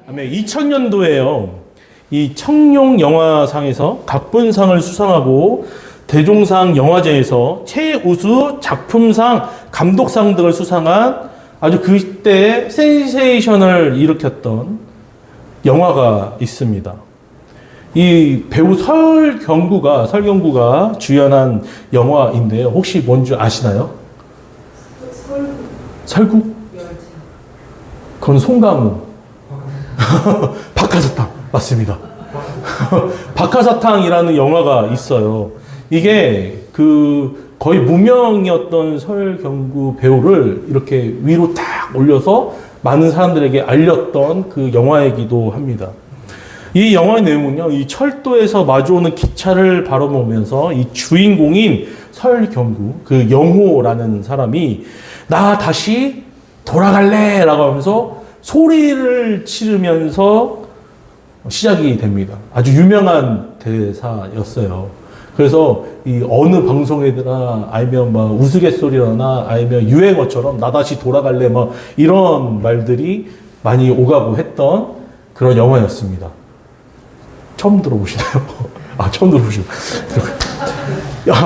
2000년도에요. 이 청룡 영화상에서 각본상을 수상하고 대종상 영화제에서 최우수 작품상, 감독상 등을 수상한 아주 그때 센세이션을 일으켰던 영화가 있습니다. 이 배우 설경구가 주연한 영화인데요. 혹시 뭔지 아시나요? 설국? 그건 송강호. 박하사탕. 맞습니다. 박하사탕이라는 영화가 있어요. 이게 거의 무명이었던 설경구 배우를 이렇게 위로 탁 올려서 많은 사람들에게 알렸던 그 영화이기도 합니다. 이 영화의 내용은요, 이 철도에서 마주오는 기차를 바라보면서 이 주인공인 설경구, 그 영호라는 사람이 나 다시 돌아갈래! 라고 하면서 소리를 치르면서 시작이 됩니다. 아주 유명한 대사였어요. 그래서 이 어느 방송에나 아니면 막 우스갯소리나 아니면 유행어처럼 나 다시 돌아갈래 막 이런 말들이 많이 오가고 했던 그런 영화였습니다. 처음 들어보시나요? 처음 들어보시고.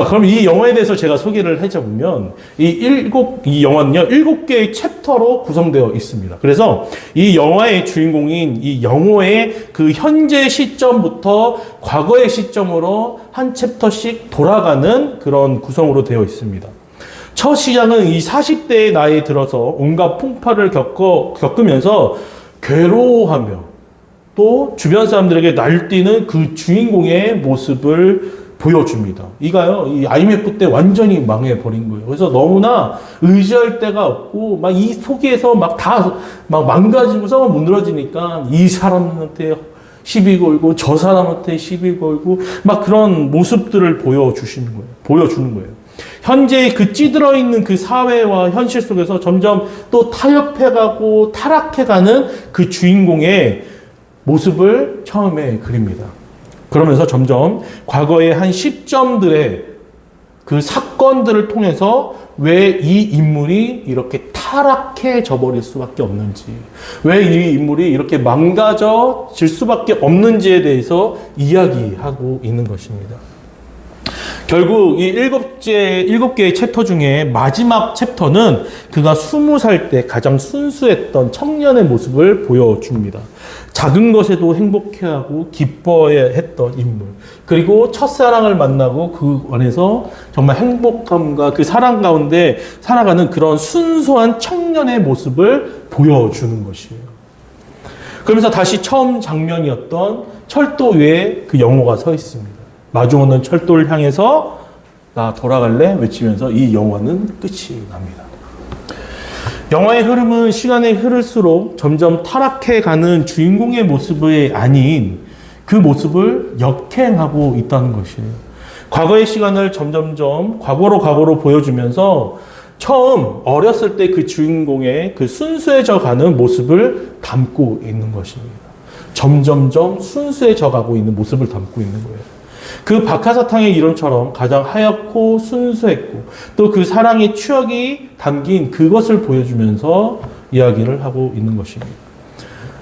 그럼 이 영화에 대해서 제가 소개를 해줘보면, 이 영화는요, 7개의 챕터로 구성되어 있습니다. 그래서 이 영화의 주인공인 이 영호의 그 현재 시점부터 과거의 시점으로 한 챕터씩 돌아가는 그런 구성으로 되어 있습니다. 첫 시작은 이 40대의 나이에 들어서 온갖 풍파를 겪으면서 괴로워하며 또 주변 사람들에게 날뛰는 그 주인공의 모습을 보여줍니다. 이가요, 이 IMF 때 완전히 망해버린 거예요. 그래서 너무나 의지할 데가 없고, 막 이 속에서 막 망가지고서 무너지니까 이 사람한테 시비 걸고, 저 사람한테 시비 걸고, 막 그런 모습들을 보여주는 거예요. 현재 그 찌들어 있는 그 사회와 현실 속에서 점점 또 타협해가고 타락해가는 그 주인공의 모습을 처음에 그립니다. 그러면서 점점 과거의 한 시점들의 그 사건들을 통해서 왜 이 인물이 이렇게 타락해져 버릴 수밖에 없는지, 왜 이 인물이 이렇게 망가져질 수밖에 없는지에 대해서 이야기하고 있는 것입니다. 결국 이 7개의 챕터 중에 마지막 챕터는 그가 20살 때 가장 순수했던 청년의 모습을 보여줍니다. 작은 것에도 행복해하고 기뻐했던 인물. 그리고 첫사랑을 만나고 그 안에서 정말 행복감과 그 사랑 가운데 살아가는 그런 순수한 청년의 모습을 보여주는 것이에요. 그러면서 다시 처음 장면이었던 철도 위에 그 영호가 서 있습니다. 마주오는 철도를 향해서 나 돌아갈래? 외치면서 이 영화는 끝이 납니다. 영화의 흐름은 시간이 흐를수록 점점 타락해가는 주인공의 모습이 아닌 그 모습을 역행하고 있다는 것이에요. 과거의 시간을 점점점 과거로 보여주면서 처음 어렸을 때 그 주인공의 그 순수해져 가는 모습을 담고 있는 것입니다. 점점점 순수해져 가고 있는 모습을 담고 있는 거예요. 그 박하사탕의 이름처럼 가장 하얗고 순수했고 또 그 사랑의 추억이 담긴 그것을 보여주면서 이야기를 하고 있는 것입니다.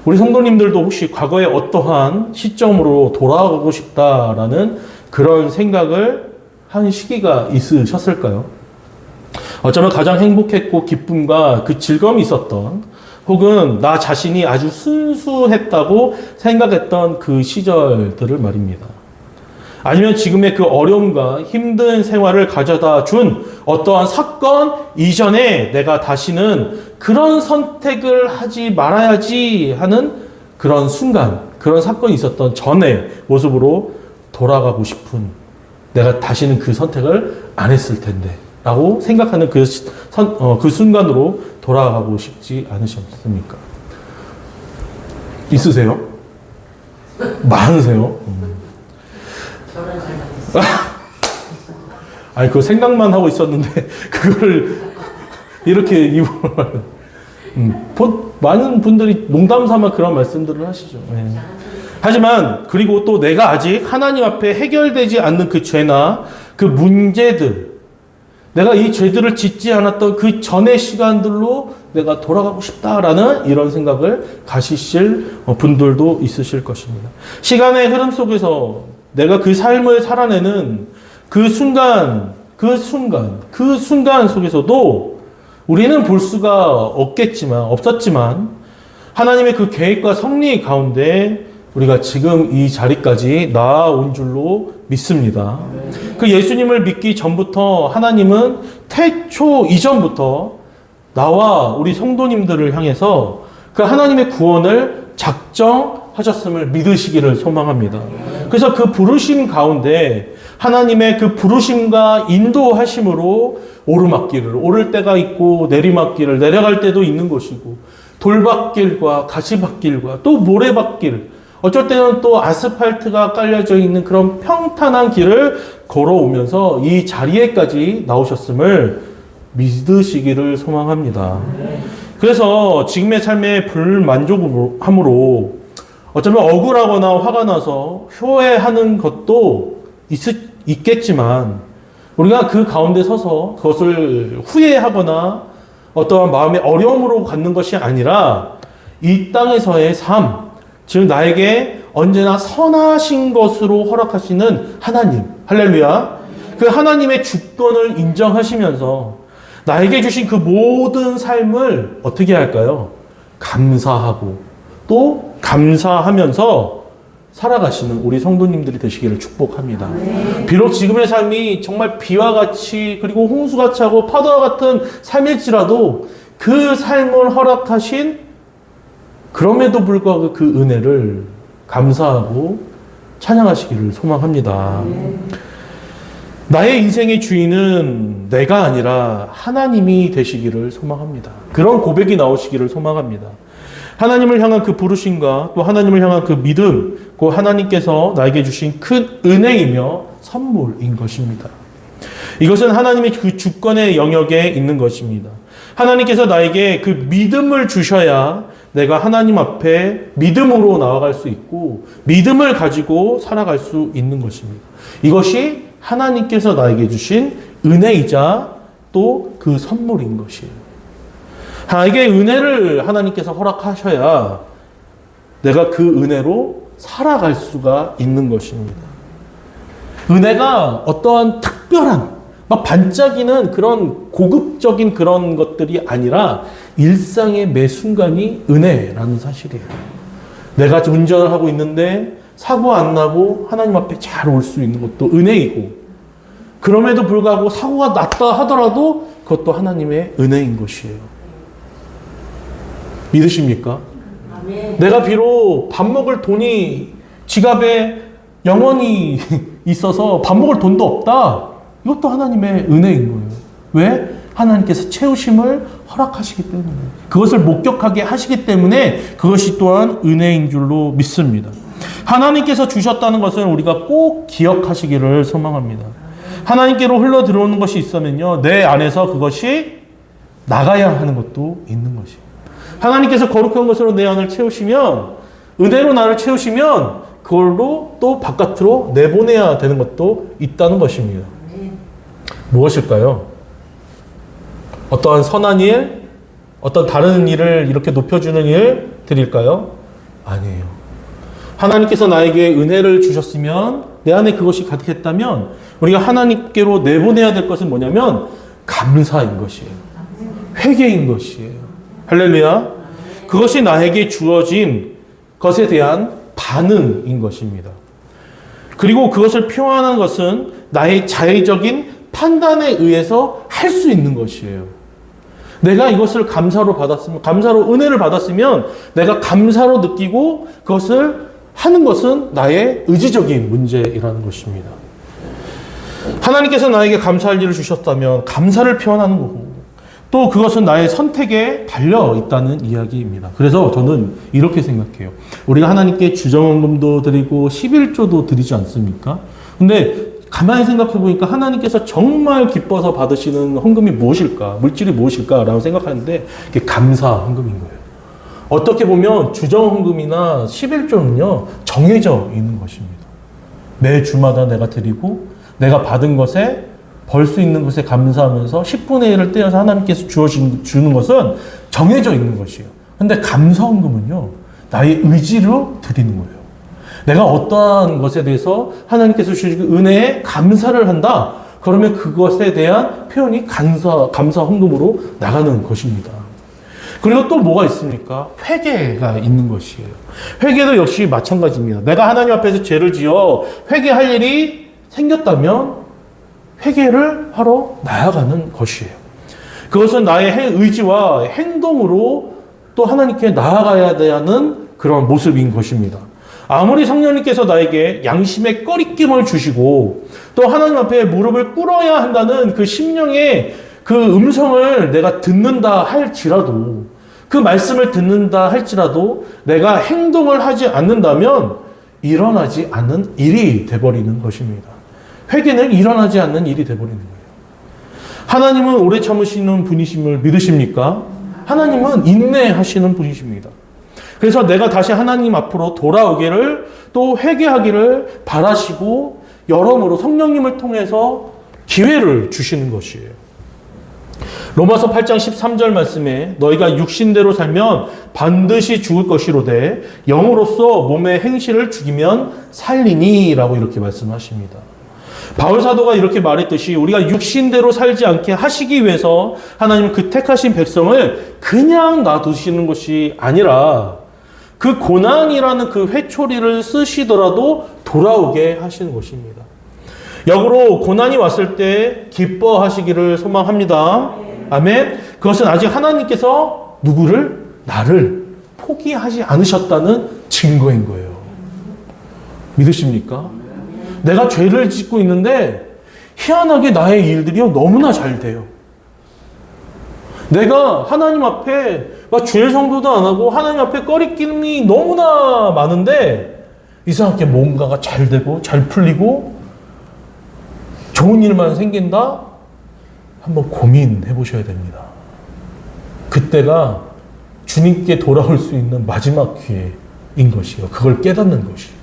우리 성도님들도 혹시 과거의 어떠한 시점으로 돌아가고 싶다라는 그런 생각을 한 시기가 있으셨을까요? 어쩌면 가장 행복했고 기쁨과 그 즐거움이 있었던, 혹은 나 자신이 아주 순수했다고 생각했던 그 시절들을 말입니다. 아니면 지금의 그 어려움과 힘든 생활을 가져다 준 어떠한 사건 이전에 내가 다시는 그런 선택을 하지 말아야지 하는 그런 순간, 그런 사건이 있었던 전의 모습으로 돌아가고 싶은, 내가 다시는 그 선택을 안 했을 텐데 라고 생각하는 그 순간으로 돌아가고 싶지 않으셨습니까? 있으세요? 많으세요? 아니, 그거 생각만 하고 있었는데, 그거를 이렇게 많은 분들이 농담 삼아 그런 말씀들을 하시죠. 네. 하지만, 그리고 또 내가 아직 하나님 앞에 해결되지 않는 그 죄나 그 문제들, 내가 이 죄들을 짓지 않았던 그 전의 시간들로 내가 돌아가고 싶다라는 이런 생각을 가지실 분들도 있으실 것입니다. 시간의 흐름 속에서 내가 그 삶을 살아내는 그 순간 속에서도 우리는 볼 수가 없었지만 하나님의 그 계획과 섭리 가운데 우리가 지금 이 자리까지 나아온 줄로 믿습니다. 그 예수님을 믿기 전부터 하나님은 태초 이전부터 나와 우리 성도님들을 향해서 그 하나님의 구원을 작정하셨음을 믿으시기를 소망합니다. 그래서 그 부르심 가운데 하나님의 그 부르심과 인도하심으로 오르막길을 오를 때가 있고 내리막길을 내려갈 때도 있는 것이고 돌밭길과 가시밭길과 또 모래밭길 어쩔 때는 또 아스팔트가 깔려져 있는 그런 평탄한 길을 걸어오면서 이 자리에까지 나오셨음을 믿으시기를 소망합니다. 그래서 지금의 삶에 불만족함으로 어쩌면 억울하거나 화가 나서 효해하는 것도 있겠지만 우리가 그 가운데 서서 그것을 후회하거나 어떠한 마음의 어려움으로 갖는 것이 아니라 이 땅에서의 삶, 즉 나에게 언제나 선하신 것으로 허락하시는 하나님, 할렐루야. 그 하나님의 주권을 인정하시면서 나에게 주신 그 모든 삶을 어떻게 할까요? 감사하고 또 감사하면서 살아가시는 우리 성도님들이 되시기를 축복합니다. 비록 지금의 삶이 정말 비와 같이 그리고 홍수같이 하고 파도와 같은 삶일지라도 그 삶을 허락하신 그럼에도 불구하고 그 은혜를 감사하고 찬양하시기를 소망합니다. 나의 인생의 주인은 내가 아니라 하나님이 되시기를 소망합니다. 그런 고백이 나오시기를 소망합니다. 하나님을 향한 그 부르심과 또 하나님을 향한 그 믿음, 그 하나님께서 나에게 주신 큰 은혜이며 선물인 것입니다. 이것은 하나님의 그 주권의 영역에 있는 것입니다. 하나님께서 나에게 그 믿음을 주셔야 내가 하나님 앞에 믿음으로 나아갈 수 있고 믿음을 가지고 살아갈 수 있는 것입니다. 이것이 하나님께서 나에게 주신 은혜이자 또 그 선물인 것이에요. 나에게 은혜를 하나님께서 허락하셔야 내가 그 은혜로 살아갈 수가 있는 것입니다. 은혜가 어떠한 특별한 막 반짝이는 그런 고급적인 그런 것들이 아니라 일상의 매 순간이 은혜라는 사실이에요. 내가 운전을 하고 있는데 사고 안 나고 하나님 앞에 잘 올 수 있는 것도 은혜이고 그럼에도 불구하고 사고가 났다 하더라도 그것도 하나님의 은혜인 것이에요. 믿으십니까? 내가 비록 밥 먹을 돈이 지갑에 영원히 있어서 밥 먹을 돈도 없다. 이것도 하나님의 은혜인 거예요. 왜? 하나님께서 채우심을 허락하시기 때문에 그것을 목격하게 하시기 때문에 그것이 또한 은혜인 줄로 믿습니다. 하나님께서 주셨다는 것을 우리가 꼭 기억하시기를 소망합니다. 하나님께로 흘러 들어오는 것이 있으면요 내 안에서 그것이 나가야 하는 것도 있는 것이에요. 하나님께서 거룩한 것으로 내 안을 채우시면 은혜로 나를 채우시면 그걸로 또 바깥으로 내보내야 되는 것도 있다는 것입니다. 무엇일까요? 어떠한 선한 일, 어떤 다른 일을 이렇게 높여주는 일들일까요? 아니에요. 하나님께서 나에게 은혜를 주셨으면 내 안에 그것이 가득했다면 우리가 하나님께로 내보내야 될 것은 뭐냐면 감사인 것이에요. 회개인 것이에요. 할렐루야. 그것이 나에게 주어진 것에 대한 반응인 것입니다. 그리고 그것을 표현하는 것은 나의 자의적인 판단에 의해서 할 수 있는 것이에요. 내가 이것을 감사로 받았으면, 감사로 은혜를 받았으면 내가 감사로 느끼고 그것을 하는 것은 나의 의지적인 문제이라는 것입니다. 하나님께서 나에게 감사할 일을 주셨다면 감사를 표현하는 거고 또 그것은 나의 선택에 달려 있다는 이야기입니다. 그래서 저는 이렇게 생각해요. 우리가 하나님께 주정헌금도 드리고 11조도 드리지 않습니까? 근데 가만히 생각해 보니까 하나님께서 정말 기뻐서 받으시는 헌금이 무엇일까? 물질이 무엇일까라고 생각하는데 그게 감사 헌금인 거예요. 어떻게 보면 주정헌금이나 11조는요 정해져 있는 것입니다. 매 주마다 내가 드리고 내가 받은 것에 벌 수 있는 것에 감사하면서 10분의 1을 떼어서 하나님께서 주는 것은 정해져 있는 것이에요. 근데 감사헌금은요, 나의 의지로 드리는 거예요. 내가 어떠한 것에 대해서 하나님께서 주신 은혜에 감사를 한다. 그러면 그것에 대한 표현이 감사 헌금으로 나가는 것입니다. 그리고 또 뭐가 있습니까? 회개가 있는 것이에요. 회개도 역시 마찬가지입니다. 내가 하나님 앞에서 죄를 지어 회개할 일이 생겼다면 회개를 하러 나아가는 것이에요. 그것은 나의 의지와 행동으로 또 하나님께 나아가야 하는 그런 모습인 것입니다. 아무리 성령님께서 나에게 양심의 꺼리낌을 주시고 또 하나님 앞에 무릎을 꿇어야 한다는 그 심령의 그 음성을 내가 듣는다 할지라도, 그 말씀을 듣는다 할지라도 내가 행동을 하지 않는다면 일어나지 않는 일이 되어버리는 것입니다. 회개는 일어나지 않는 일이 되어버리는 거예요. 하나님은 오래 참으시는 분이심을 믿으십니까? 하나님은 인내하시는 분이십니다. 그래서 내가 다시 하나님 앞으로 돌아오기를 또 회개하기를 바라시고 여러모로 성령님을 통해서 기회를 주시는 것이에요. 로마서 8장 13절 말씀에 너희가 육신대로 살면 반드시 죽을 것이로되 영으로서 몸의 행실을 죽이면 살리니 라고 이렇게 말씀하십니다. 바울 사도가 이렇게 말했듯이 우리가 육신대로 살지 않게 하시기 위해서 하나님은 그 택하신 백성을 그냥 놔두시는 것이 아니라 그 고난이라는 그 회초리를 쓰시더라도 돌아오게 하시는 것입니다. 역으로 고난이 왔을 때 기뻐하시기를 소망합니다. 아멘. 그것은 아직 하나님께서 나를 포기하지 않으셨다는 증거인 거예요. 믿으십니까? 내가 죄를 짓고 있는데 희한하게 나의 일들이 너무나 잘 돼요. 내가 하나님 앞에 주일 성도도 안 하고 하나님 앞에 꺼리낌이 너무나 많은데 이상하게 뭔가가 잘 되고 잘 풀리고 좋은 일만 생긴다? 한번 고민해 보셔야 됩니다. 그때가 주님께 돌아올 수 있는 마지막 기회인 것이요. 그걸 깨닫는 것이요.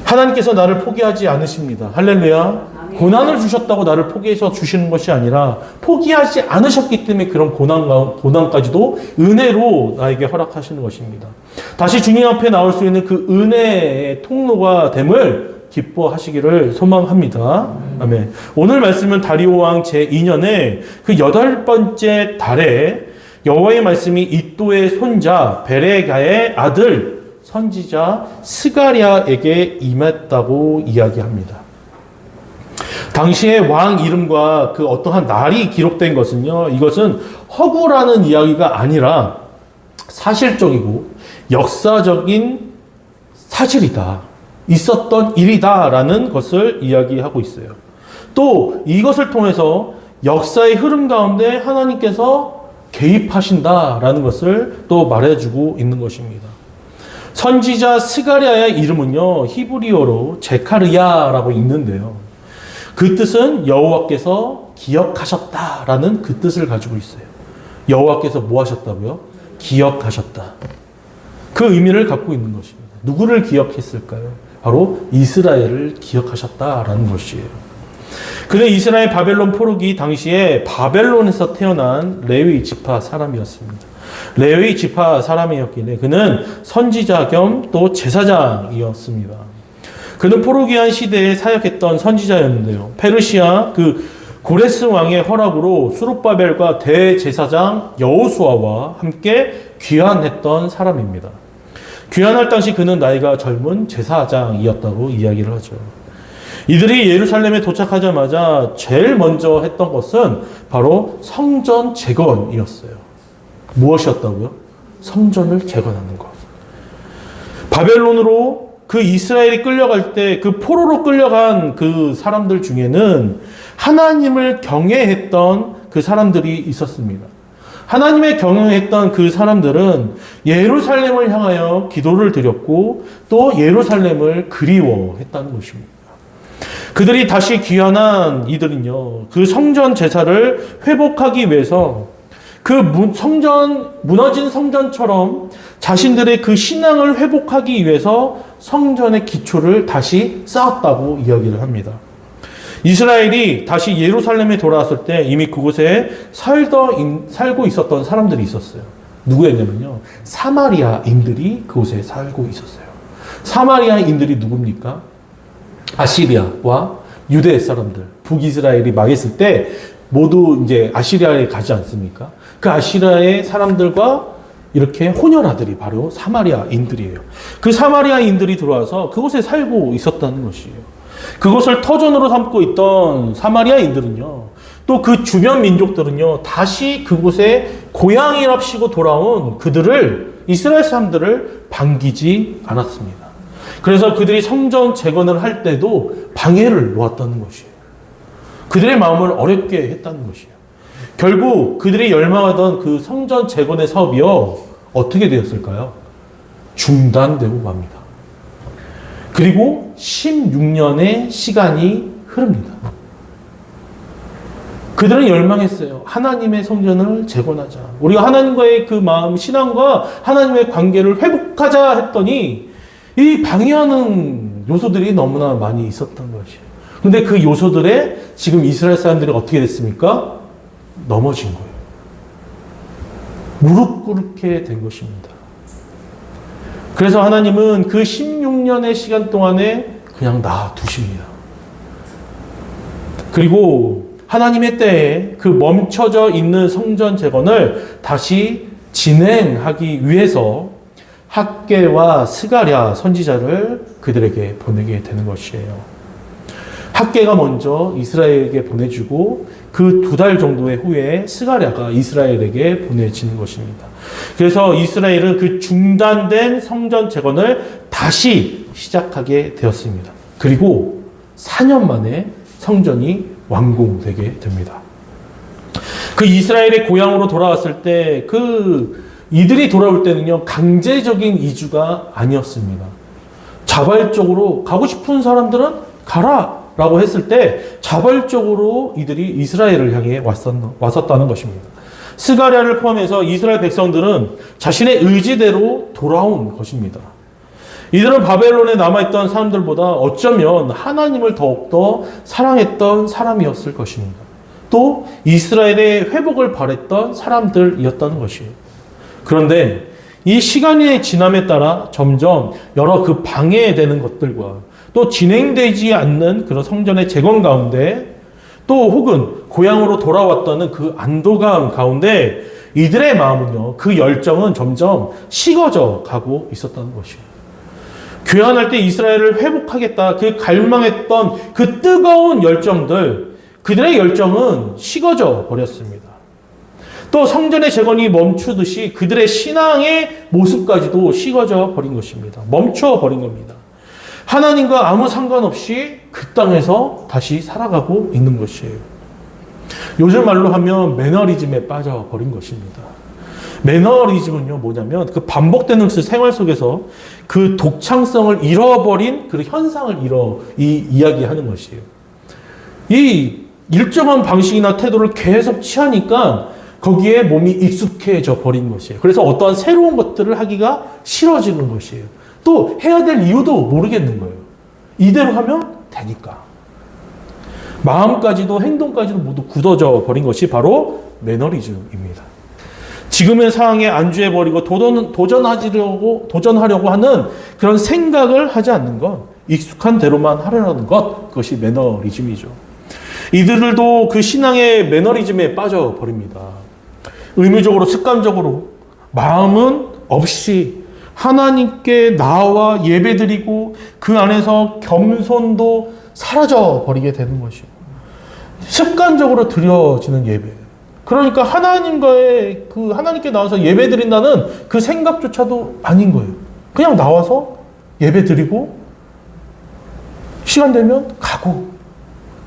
하나님께서 나를 포기하지 않으십니다. 할렐루야. 고난을 주셨다고 나를 포기해서 주시는 것이 아니라 포기하지 않으셨기 때문에 그런 고난까지도 은혜로 나에게 허락하시는 것입니다. 다시 주님 앞에 나올 수 있는 그 은혜의 통로가 됨을 기뻐하시기를 소망합니다. 아멘. 오늘 말씀은 다리오 왕 제2년에 그 8번째 달에 여호와의 말씀이 이또의 손자 베레가의 아들 선지자 스가랴에게 임했다고 이야기합니다. 당시의 왕 이름과 그 어떠한 날이 기록된 것은요, 이것은 허구라는 이야기가 아니라 사실적이고 역사적인 사실이다. 있었던 일이다라는 것을 이야기하고 있어요. 또 이것을 통해서 역사의 흐름 가운데 하나님께서 개입하신다라는 것을 또 말해주고 있는 것입니다. 선지자 스가랴의 이름은요, 히브리어로 제카르야라고 있는데요. 그 뜻은 여호와께서 기억하셨다라는 그 뜻을 가지고 있어요. 여호와께서 뭐 하셨다고요? 기억하셨다. 그 의미를 갖고 있는 것입니다. 누구를 기억했을까요? 바로 이스라엘을 기억하셨다라는 것이에요. 그는 이스라엘 바벨론 포로기 당시에 바벨론에서 태어난 레위 지파 사람이었습니다. 레위 지파 사람이었기에 그는 선지자 겸 또 제사장이었습니다. 그는 포로기한 시대에 사역했던 선지자였는데요. 페르시아 그 고레스 왕의 허락으로 수룹바벨과 대제사장 여호수아와 함께 귀환했던 사람입니다. 귀환할 당시 그는 나이가 젊은 제사장이었다고 이야기를 하죠. 이들이 예루살렘에 도착하자마자 제일 먼저 했던 것은 바로 성전 재건이었어요. 무엇이었다고요? 성전을 재건하는 것. 바벨론으로 그 이스라엘이 끌려갈 때 그 포로로 끌려간 그 사람들 중에는 하나님을 경외했던 그 사람들이 있었습니다. 하나님의 경외했던 그 사람들은 예루살렘을 향하여 기도를 드렸고 또 예루살렘을 그리워했다는 것입니다. 그들이 다시 귀환한 이들은요, 그 성전 제사를 회복하기 위해서 그 무너진 성전처럼 자신들의 그 신앙을 회복하기 위해서 성전의 기초를 다시 쌓았다고 이야기를 합니다. 이스라엘이 다시 예루살렘에 돌아왔을 때 이미 그곳에 살고 있었던 사람들이 있었어요. 누구였냐면요. 사마리아인들이 그곳에 살고 있었어요. 사마리아인들이 누굽니까? 아시리아와 유대 사람들, 북이스라엘이 망했을 때 모두 이제 아시리아에 가지 않습니까? 그 아시리아의 사람들과 이렇게 혼혈아들이 바로 사마리아인들이에요. 그 사마리아인들이 들어와서 그곳에 살고 있었다는 것이에요. 그것을 터전으로 삼고 있던 사마리아인들은요, 또 그 주변 민족들은요, 다시 그곳에 고향이랍시고 돌아온 그들을, 이스라엘 사람들을 반기지 않았습니다. 그래서 그들이 성전 재건을 할 때도 방해를 놓았다는 것이에요. 그들의 마음을 어렵게 했다는 것이에요. 결국 그들이 열망하던 그 성전 재건의 사업이요, 어떻게 되었을까요? 중단되고 맙니다. 그리고 16년의 시간이 흐릅니다. 그들은 열망했어요. 하나님의 성전을 재건하자. 우리가 하나님과의 그 마음, 신앙과 하나님의 관계를 회복하자 했더니 이 방해하는 요소들이 너무나 많이 있었던 것이에요. 근데 그 요소들에 지금 이스라엘 사람들이 어떻게 됐습니까? 넘어진 거예요. 무릎 꿇게 된 것입니다. 그래서 하나님은 그 16년의 시간 동안에 그냥 놔두십니다. 그리고 하나님의 때에 그 멈춰져 있는 성전 재건을 다시 진행하기 위해서 학개와 스가랴 선지자를 그들에게 보내게 되는 것이에요. 학개가 먼저 이스라엘에게 보내주고 그 2달 정도의 후에 스가랴가 이스라엘에게 보내지는 것입니다. 그래서 이스라엘은 그 중단된 성전 재건을 다시 시작하게 되었습니다. 그리고 4년 만에 성전이 완공되게 됩니다. 그 이스라엘의 고향으로 돌아왔을 때 이들이 돌아올 때는요, 강제적인 이주가 아니었습니다. 자발적으로 가고 싶은 사람들은 가라! 라고 했을 때 자발적으로 이들이 이스라엘을 향해 왔었다는 것입니다. 스가랴를 포함해서 이스라엘 백성들은 자신의 의지대로 돌아온 것입니다. 이들은 바벨론에 남아있던 사람들보다 어쩌면 하나님을 더욱더 사랑했던 사람이었을 것입니다. 또 이스라엘의 회복을 바랬던 사람들이었다는 것이에요. 그런데 이 시간이 지남에 따라 점점 여러 그 방해되는 것들과 또 진행되지 않는 그런 성전의 재건 가운데 또 혹은 고향으로 돌아왔다는 그 안도감 가운데 이들의 마음은요, 그 열정은 점점 식어져 가고 있었다는 것이에요. 교환할 때 이스라엘을 회복하겠다 그 갈망했던 그 뜨거운 열정들, 그들의 열정은 식어져 버렸습니다. 또 성전의 재건이 멈추듯이 그들의 신앙의 모습까지도 식어져 버린 것입니다. 멈춰 버린 겁니다. 하나님과 아무 상관없이 그 땅에서 다시 살아가고 있는 것이에요. 요즘 말로 하면 매너리즘에 빠져버린 것입니다. 매너리즘은요, 뭐냐면 그 반복되는 그 생활 속에서 그 독창성을 잃어버린 그 현상을 이야기하는 것이에요. 이 일정한 방식이나 태도를 계속 취하니까 거기에 몸이 익숙해져 버린 것이에요. 그래서 어떠한 새로운 것들을 하기가 싫어지는 것이에요. 또 해야 될 이유도 모르겠는 거예요. 이대로 하면 되니까. 마음까지도 행동까지도 모두 굳어져 버린 것이 바로 매너리즘입니다. 지금의 상황에 안주해버리고 도전하려고 하는 그런 생각을 하지 않는 것, 익숙한 대로만 하려는 것, 그것이 매너리즘이죠. 이들도 그 신앙의 매너리즘에 빠져버립니다. 의무적으로, 습관적으로 마음은 없이 하나님께 나와 예배드리고 그 안에서 겸손도 사라져 버리게 되는 것이에요. 습관적으로 드려지는 예배. 그러니까 하나님께 나와서 예배드린다는 그 생각조차도 아닌 거예요. 그냥 나와서 예배드리고 시간 되면 가고.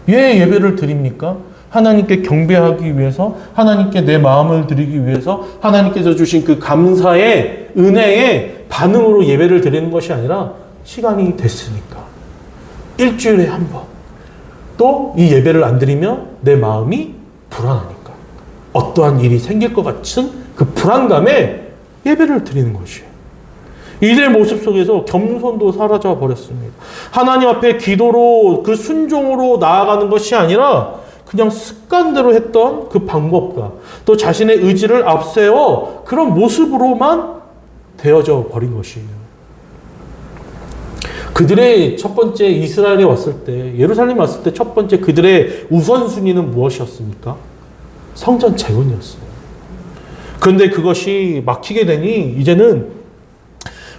왜 예배를 드립니까? 하나님께 경배하기 위해서, 하나님께 내 마음을 드리기 위해서, 하나님께서 주신 그 감사의 은혜의 반응으로 예배를 드리는 것이 아니라 시간이 됐으니까. 일주일에 한 번. 또 이 예배를 안 드리면 내 마음이 불안하니까. 어떠한 일이 생길 것 같은 그 불안감에 예배를 드리는 것이에요. 이들의 모습 속에서 겸손도 사라져 버렸습니다. 하나님 앞에 기도로 그 순종으로 나아가는 것이 아니라 그냥 습관대로 했던 그 방법과 또 자신의 의지를 앞세워 그런 모습으로만 되어져 버린 것이에요. 그들의 첫 번째 이스라엘에 왔을 때, 예루살렘에 왔을 때 첫 번째 그들의 우선순위는 무엇이었습니까? 성전 재건이었어요. 그런데 그것이 막히게 되니 이제는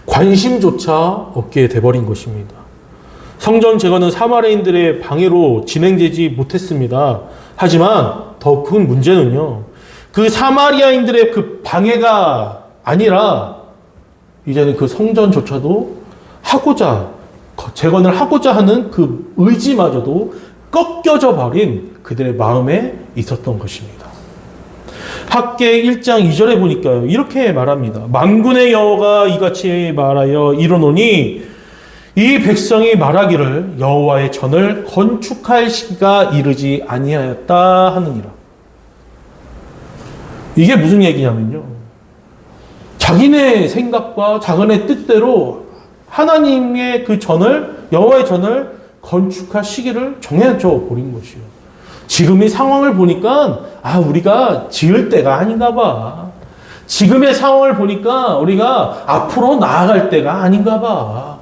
관심조차 없게 돼버린 것입니다. 성전 재건은 사마리아인들의 방해로 진행되지 못했습니다. 하지만 더 큰 문제는요, 그 사마리아인들의 그 방해가 아니라 이제는 그 성전조차도 재건을 하고자 하는 그 의지마저도 꺾여져 버린 그들의 마음에 있었던 것입니다. 학계 1장 2절에 보니까요, 이렇게 말합니다. 만군의 여호와가 이같이 말하여 이르노니 이 백성이 말하기를 여호와의 전을 건축할 시기가 이르지 아니하였다 하느니라. 이게 무슨 얘기냐면요, 자기네 생각과 자기네 뜻대로 하나님의 그 전을, 여호와의 전을 건축할 시기를 정해져 버린 것이요. 지금 이 상황을 보니까 우리가 지을 때가 아닌가 봐. 지금의 상황을 보니까 우리가 앞으로 나아갈 때가 아닌가 봐.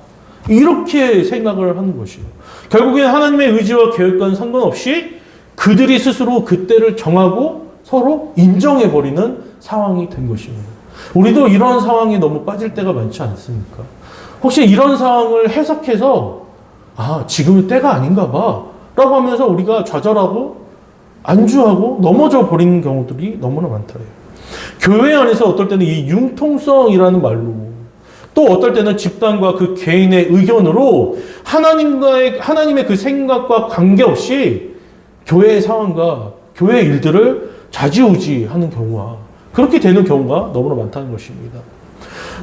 이렇게 생각을 하는 것이요. 결국엔 하나님의 의지와 계획과는 상관없이 그들이 스스로 그때를 정하고 서로 인정해버리는 상황이 된 것입니다. 우리도 이런 상황에 너무 빠질 때가 많지 않습니까? 혹시 이런 상황을 해석해서 지금은 때가 아닌가 봐 라고 하면서 우리가 좌절하고 안주하고 넘어져 버리는 경우들이 너무나 많다. 교회 안에서 어떨 때는 이 융통성이라는 말로, 또 어떨 때는 집단과 그 개인의 의견으로 하나님의 그 생각과 관계없이 교회의 상황과 교회의 일들을 좌지우지하는 경우와 그렇게 되는 경우가 너무나 많다는 것입니다.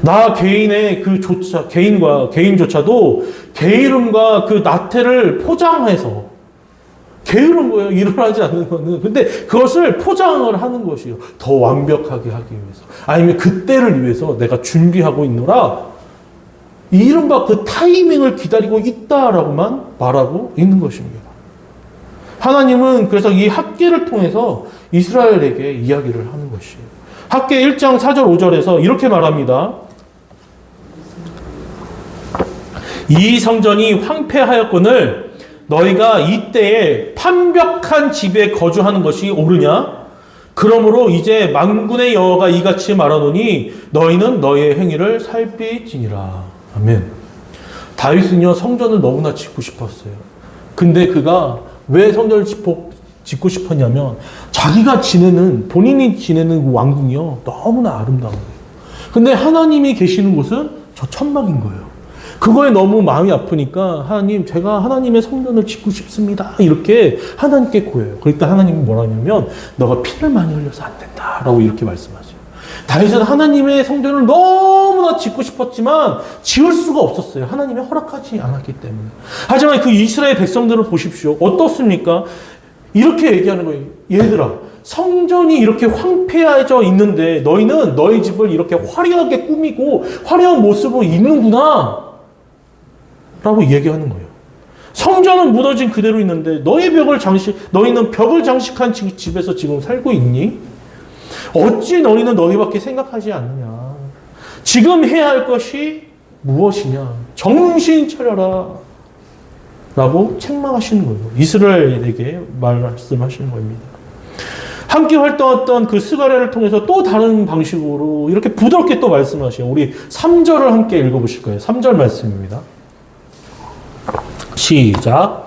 나 개인의 개인조차도 게으름과 그 나태를 포장해서, 게으른 거예요. 일어나지 않는 거는. 근데 그것을 포장을 하는 것이요. 더 완벽하게 하기 위해서. 아니면 그때를 위해서 내가 준비하고 있노라. 이른바 그 타이밍을 기다리고 있다라고만 말하고 있는 것입니다. 하나님은 그래서 이 학계를 통해서 이스라엘에게 이야기를 하는 것이에요. 학계 1장 4절 5절에서 이렇게 말합니다. 이 성전이 황폐하였거늘 너희가 이때에 판벽한 집에 거주하는 것이 옳으냐? 그러므로 이제 만군의 여호와가 이같이 말하노니 너희는 너희의 행위를 살피지니라. 아멘. 다윗은요, 성전을 너무나 짓고 싶었어요. 근데 그가 왜 성전을 짓고 싶었냐면 본인이 지내는 왕궁이요, 너무나 아름다운 거예요. 근데 하나님이 계시는 곳은 저 천막인 거예요. 그거에 너무 마음이 아프니까 하나님, 제가 하나님의 성전을 짓고 싶습니다. 이렇게 하나님께 구해요. 그러니까 하나님이 뭐라 하냐면 너가 피를 많이 흘려서 안 된다라고 이렇게 말씀하세요. 다윗은 하나님의 성전을 너무나 짓고 싶었지만 지을 수가 없었어요. 하나님이 허락하지 않았기 때문에. 하지만 그 이스라엘 백성들을 보십시오. 어떻습니까? 이렇게 얘기하는 거예요. 얘들아, 성전이 이렇게 황폐해져 있는데 너희는 너희 집을 이렇게 화려하게 꾸미고 화려한 모습으로 있는구나 라고 얘기하는 거예요. 성전은 무너진 그대로 있는데 너희는 벽을 장식한 집에서 지금 살고 있니? 어찌 너희는 너희밖에 생각하지 않느냐? 지금 해야 할 것이 무엇이냐? 정신 차려라 라고 책망하시는 거예요. 이스라엘에게 말씀하시는 겁니다. 함께 활동했던 그 스가랴를 통해서 또 다른 방식으로 이렇게 부드럽게 또 말씀하셔요. 우리 3절을 함께 읽어보실 거예요. 3절 말씀입니다. 시작.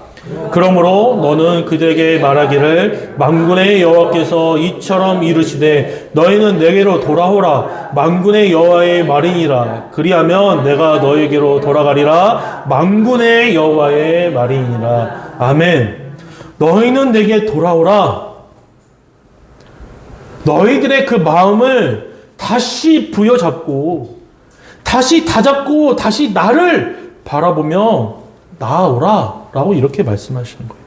그러므로 너는 그들에게 말하기를 만군의 여호와께서 이처럼 이르시되 너희는 내게로 돌아오라. 만군의 여호와의 말이니라. 그리하면 내가 너에게로 돌아가리라. 만군의 여호와의 말이니라. 아멘. 너희는 내게 돌아오라. 너희들의 그 마음을 다시 부여잡고 다시 다잡고 다시 나를 바라보며 나아오라 라고 이렇게 말씀하시는 거예요.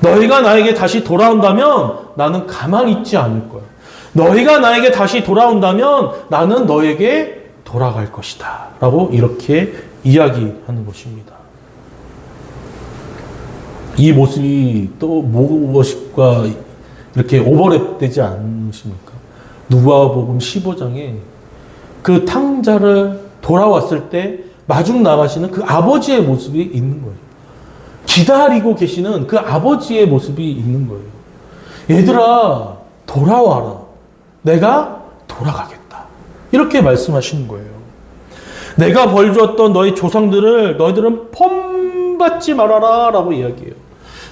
너희가 나에게 다시 돌아온다면 나는 가만히 있지 않을 거야. 너희가 나에게 다시 돌아온다면 나는 너에게 돌아갈 것이다 라고 이렇게 이야기하는 것입니다. 이 모습이 또 무엇과 이렇게 오버랩되지 않으십니까? 누가복음 15장에 그 탕자를 돌아왔을 때 마중 나가시는 그 아버지의 모습이 있는 거예요. 기다리고 계시는 그 아버지의 모습이 있는 거예요. 얘들아, 돌아와라. 내가 돌아가겠다. 이렇게 말씀하시는 거예요. 내가 벌 주었던 너희 조상들을 너희들은 본받지 말아라 라고 이야기해요.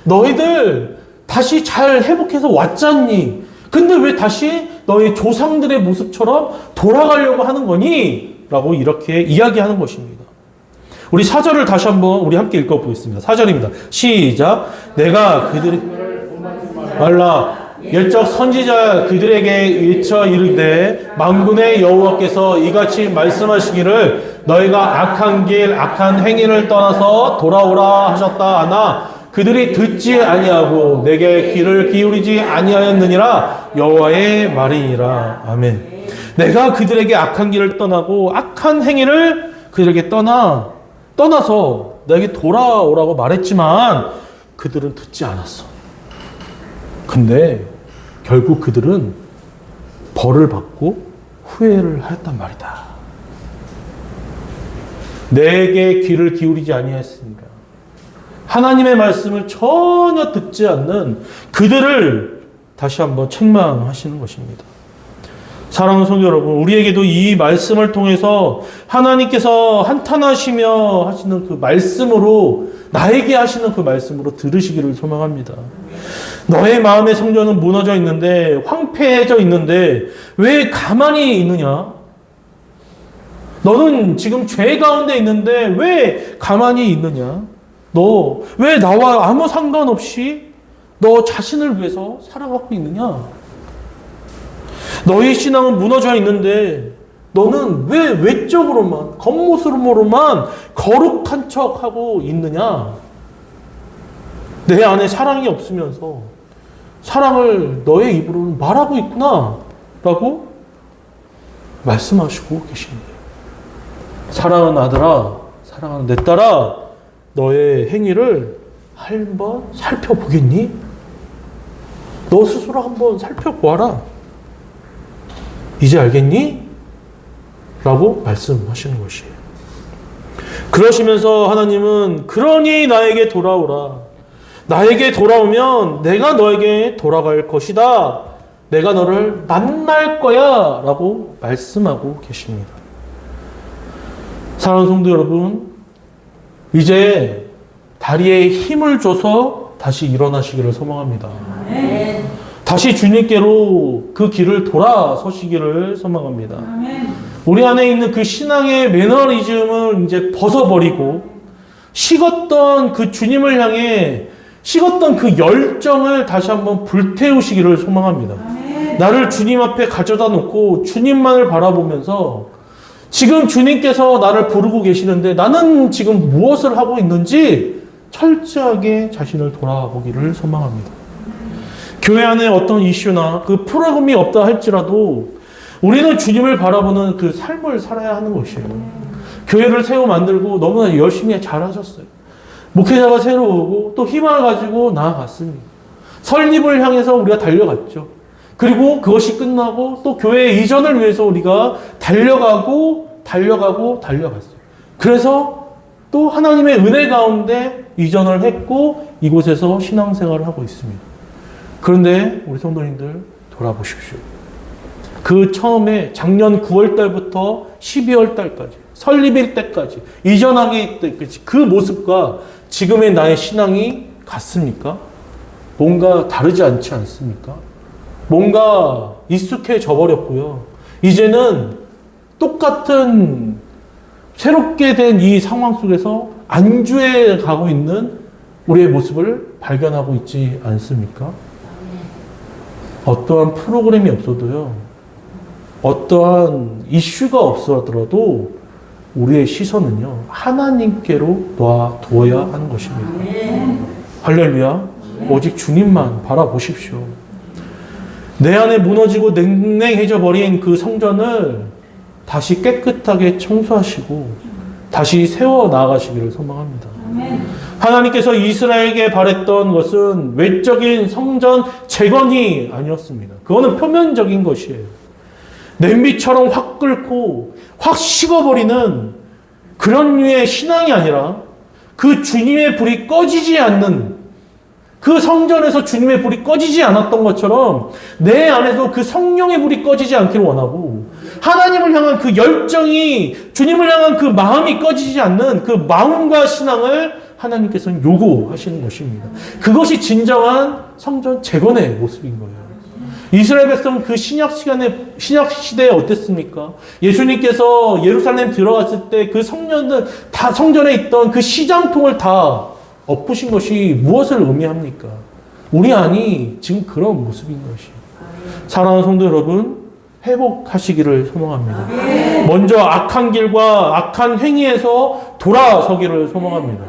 너희들 다시 잘 회복해서 왔잖니? 근데 왜 다시 너희 조상들의 모습처럼 돌아가려고 하는 거니? 라고 이렇게 이야기하는 것입니다. 우리 4절을 다시 한번 우리 함께 읽어보겠습니다. 4절입니다. 시작. 내가 그들의 말라 열적 선지자 그들에게 외쳐 이르되 만군의 여호와께서 이같이 말씀하시기를 너희가 악한 길 악한 행위를 떠나서 돌아오라 하셨다 하나 그들이 듣지 아니하고 내게 귀를 기울이지 아니하였느니라 여호와의 말이니라. 아멘. 내가 그들에게 악한 길을 떠나고 악한 행위를 그들에게 떠나서 내게 돌아오라고 말했지만 그들은 듣지 않았어. 근데 결국 그들은 벌을 받고 후회를 하였단 말이다. 내게 귀를 기울이지 아니하였습니다. 하나님의 말씀을 전혀 듣지 않는 그들을 다시 한번 책망하시는 것입니다. 사랑하는 성도 여러분, 우리에게도 이 말씀을 통해서 하나님께서 한탄하시며 하시는 그 말씀으로 나에게 하시는 그 말씀으로 들으시기를 소망합니다. 너의 마음의 성전은 무너져 있는데 황폐해져 있는데 왜 가만히 있느냐? 너는 지금 죄 가운데 있는데 왜 가만히 있느냐? 너 왜 나와 아무 상관없이 너 자신을 위해서 살아가고 있느냐? 너의 신앙은 무너져 있는데 너는 왜 외적으로만 겉모습으로만 거룩한 척하고 있느냐? 내 안에 사랑이 없으면서 사랑을 너의 입으로는 말하고 있구나 라고 말씀하시고 계십니다. 사랑하는 아들아, 사랑하는 내 딸아, 너의 행위를 한번 살펴보겠니? 너 스스로 한번 살펴보아라. 이제 알겠니? 라고 말씀하시는 것이에요. 그러시면서 하나님은 그러니 나에게 돌아오라. 나에게 돌아오면 내가 너에게 돌아갈 것이다. 내가 너를 만날 거야. 라고 말씀하고 계십니다. 사랑하는 성도 여러분, 이제 다리에 힘을 줘서 다시 일어나시기를 소망합니다. 아멘. 다시 주님께로 그 길을 돌아서시기를 소망합니다. 아멘. 우리 안에 있는 그 신앙의 매너리즘을 이제 벗어버리고 식었던 그 주님을 향해 식었던 그 열정을 다시 한번 불태우시기를 소망합니다. 아멘. 나를 주님 앞에 가져다 놓고 주님만을 바라보면서 지금 주님께서 나를 부르고 계시는데 나는 지금 무엇을 하고 있는지 철저하게 자신을 돌아보기를 소망합니다. 교회 안에 어떤 이슈나 그 프로그램이 없다 할지라도 우리는 주님을 바라보는 그 삶을 살아야 하는 것이에요. 교회를 새로 만들고 너무나 열심히 잘하셨어요. 목회자가 새로 오고 또 희망을 가지고 나아갔습니다. 설립을 향해서 우리가 달려갔죠. 그리고 그것이 끝나고 또 교회 이전을 위해서 우리가 달려갔어요. 그래서 또 하나님의 은혜 가운데 이전을 했고 이곳에서 신앙생활을 하고 있습니다. 그런데 우리 성도님들 돌아보십시오. 그 처음에 작년 9월 달부터 12월 달까지 설립일 때까지 이전하기 때까지 그 모습과 지금의 나의 신앙이 같습니까? 뭔가 다르지 않지 않습니까? 뭔가 익숙해져 버렸고요. 이제는 똑같은 새롭게 된 이 상황 속에서 안주해 가고 있는 우리의 모습을 발견하고 있지 않습니까? 어떠한 프로그램이 없어도요. 어떠한 이슈가 없어더라도 우리의 시선은요. 하나님께로 놔두어야 하는 것입니다. 할렐루야. 오직 주님만 바라보십시오. 내 안에 무너지고 냉랭해져 버린 그 성전을 다시 깨끗하게 청소하시고 다시 세워 나아가시기를 소망합니다. 하나님께서 이스라엘에게 바랬던 것은 외적인 성전 재건이 아니었습니다. 그거는 표면적인 것이에요. 냄비처럼 확 끓고 확 식어버리는 그런 류의 신앙이 아니라 그 주님의 불이 꺼지지 않는, 그 성전에서 주님의 불이 꺼지지 않았던 것처럼 내 안에서 그 성령의 불이 꺼지지 않기를 원하고, 하나님을 향한 그 열정이, 주님을 향한 그 마음이 꺼지지 않는 그 마음과 신앙을 하나님께서는 요구하시는 것입니다. 그것이 진정한 성전 재건의 모습인 거예요. 이스라엘 백성은 그 신약 시대에 어땠습니까? 예수님께서 예루살렘 들어갔을 때 그 성전에 있던 그 시장통을 다 엎으신 것이 무엇을 의미합니까? 우리 안이 지금 그런 모습인 것이에요. 사랑하는 성도 여러분, 회복하시기를 소망합니다. 먼저 악한 길과 악한 행위에서 돌아서기를 소망합니다.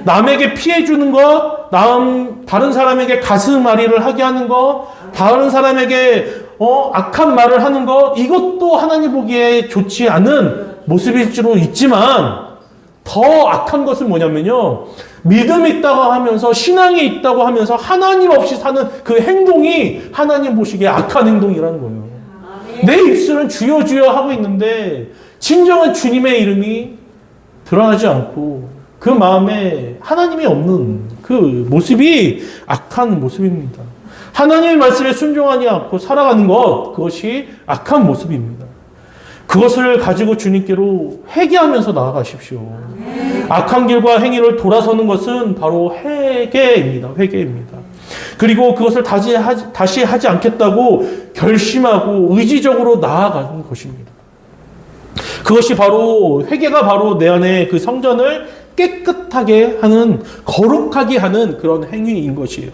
남에게 피해 주는 것, 다른 사람에게 가슴앓이를 하게 하는 것, 다른 사람에게 악한 말을 하는 것, 이것도 하나님 보기에 좋지 않은 모습일 수도 있지만, 더 악한 것은 뭐냐면요, 믿음이 있다고 하면서, 신앙이 있다고 하면서 하나님 없이 사는 그 행동이 하나님 보시기에 악한 행동이라는 거예요. 내 입술은 주여 주여 하고 있는데 진정한 주님의 이름이 드러나지 않고 그 마음에 하나님이 없는 그 모습이 악한 모습입니다. 하나님의 말씀에 순종하지 않고 살아가는 것, 그것이 악한 모습입니다. 그것을 가지고 주님께로 회개하면서 나아가십시오. 악한 길과 행위를 돌아서는 것은 바로 회개입니다. 회개입니다. 그리고 그것을 다시 하지 않겠다고 결심하고 의지적으로 나아가는 것입니다. 그것이 바로, 회개가 바로 내 안에 그 성전을 깨끗하게 하는, 거룩하게 하는 그런 행위인 것이에요.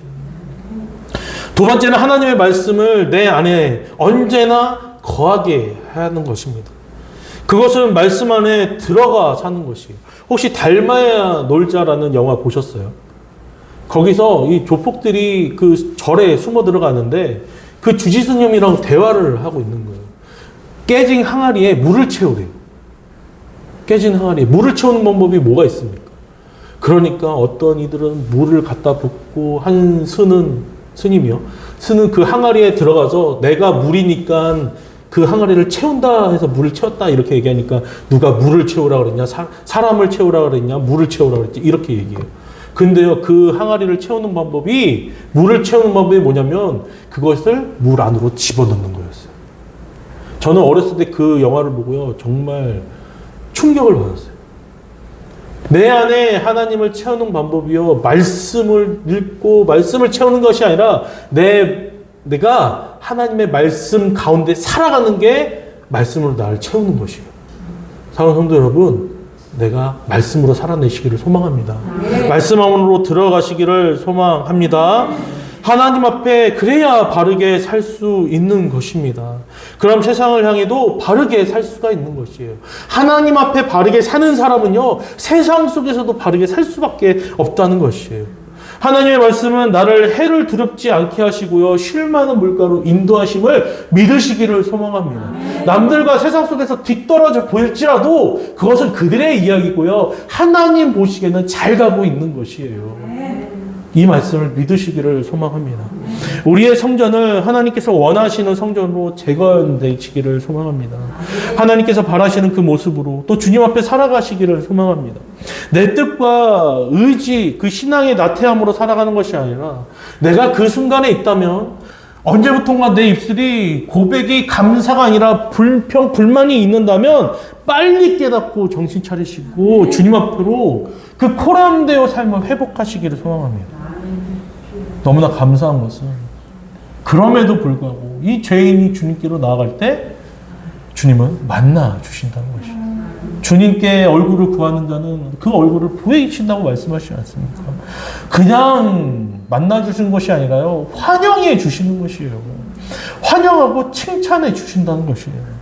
두 번째는 하나님의 말씀을 내 안에 언제나 거하게 하는 것입니다. 그것은 말씀 안에 들어가 사는 것이에요. 혹시 달마야 놀자라는 영화 보셨어요? 거기서 이 조폭들이 그 절에 숨어 들어가는데 그 주지스님이랑 대화를 하고 있는 거예요. 깨진 항아리에 물을 채우래요. 깨진 항아리에 물을 채우는 방법이 뭐가 있습니까? 그러니까 어떤 이들은 물을 갖다 붓고, 한 스님이요. 스는 그 항아리에 들어가서 내가 물이니까 그 항아리를 채운다 해서 물을 채웠다 이렇게 얘기하니까, 누가 물을 채우라 그랬냐, 사람을 채우라 그랬냐, 물을 채우라 그랬지, 이렇게 얘기해요. 근데요, 그 항아리를 채우는 방법이, 물을 채우는 방법이 뭐냐면 그것을 물 안으로 집어넣는 거였어요. 저는 어렸을 때 그 영화를 보고요, 정말 충격을 받았어요. 내 안에 하나님을 채우는 방법이요, 말씀을 읽고 말씀을 채우는 것이 아니라 내가 하나님의 말씀 가운데 살아가는 게 말씀으로 나를 채우는 것이에요. 사랑하는 성도 여러분, 내가 말씀으로 살아내시기를 소망합니다. 말씀 안으로 들어가시기를 소망합니다. 하나님 앞에 그래야 바르게 살 수 있는 것입니다. 그럼 세상을 향해도 바르게 살 수가 있는 것이에요. 하나님 앞에 바르게 사는 사람은요, 세상 속에서도 바르게 살 수밖에 없다는 것이에요. 하나님의 말씀은 나를 해를 두렵지 않게 하시고요, 쉴 만한 물가로 인도하심을 믿으시기를 소망합니다. 남들과 세상 속에서 뒤떨어져 보일지라도 그것은 그들의 이야기고요, 하나님 보시기에는 잘 가고 있는 것이에요. 이 말씀을 믿으시기를 소망합니다. 우리의 성전을 하나님께서 원하시는 성전으로 재건되시기를 소망합니다. 하나님께서 바라시는 그 모습으로 또 주님 앞에 살아가시기를 소망합니다. 내 뜻과 의지, 그 신앙의 나태함으로 살아가는 것이 아니라, 내가 그 순간에 있다면, 언제부턴가 내 입술이 고백이 감사가 아니라 불평, 불만이 있는다면 빨리 깨닫고 정신 차리시고 주님 앞으로 그 코람되어 삶을 회복하시기를 소망합니다. 너무나 감사한 것은, 그럼에도 불구하고 이 죄인이 주님께로 나아갈 때 주님은 만나 주신다는 것이죠. 주님께 얼굴을 구하는 자는 그 얼굴을 보이신다고 말씀하시지 않습니까? 그냥 만나 주시는 것이 아니라요, 환영해 주시는 것이에요. 환영하고 칭찬해 주신다는 것이에요.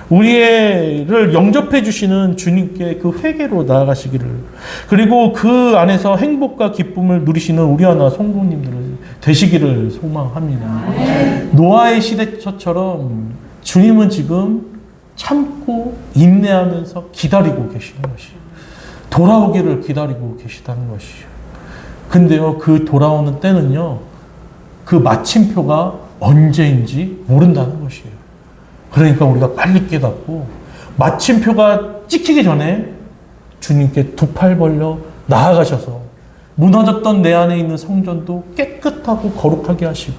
우리를 영접해 주시는 주님께 그 회개로 나아가시기를, 그리고 그 안에서 행복과 기쁨을 누리시는 우리 하나 성도님들 되시기를 소망합니다. 노아의 시대처럼 주님은 지금 참고 인내하면서 기다리고 계시는 것이에요. 돌아오기를 기다리고 계시다는 것이에요. 근데요, 그 돌아오는 때는요, 그 마침표가 언제인지 모른다는 것이에요. 그러니까 우리가 빨리 깨닫고 마침표가 찍히기 전에 주님께 두 팔 벌려 나아가셔서 무너졌던 내 안에 있는 성전도 깨끗하고 거룩하게 하시고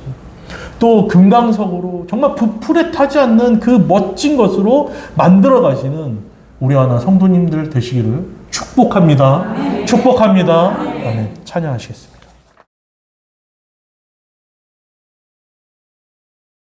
또 금강석으로 정말 부풀에 타지 않는 그 멋진 것으로 만들어 가시는 우리 하나 성도님들 되시기를 축복합니다. 축복합니다. 아멘. 찬양하시겠습니다.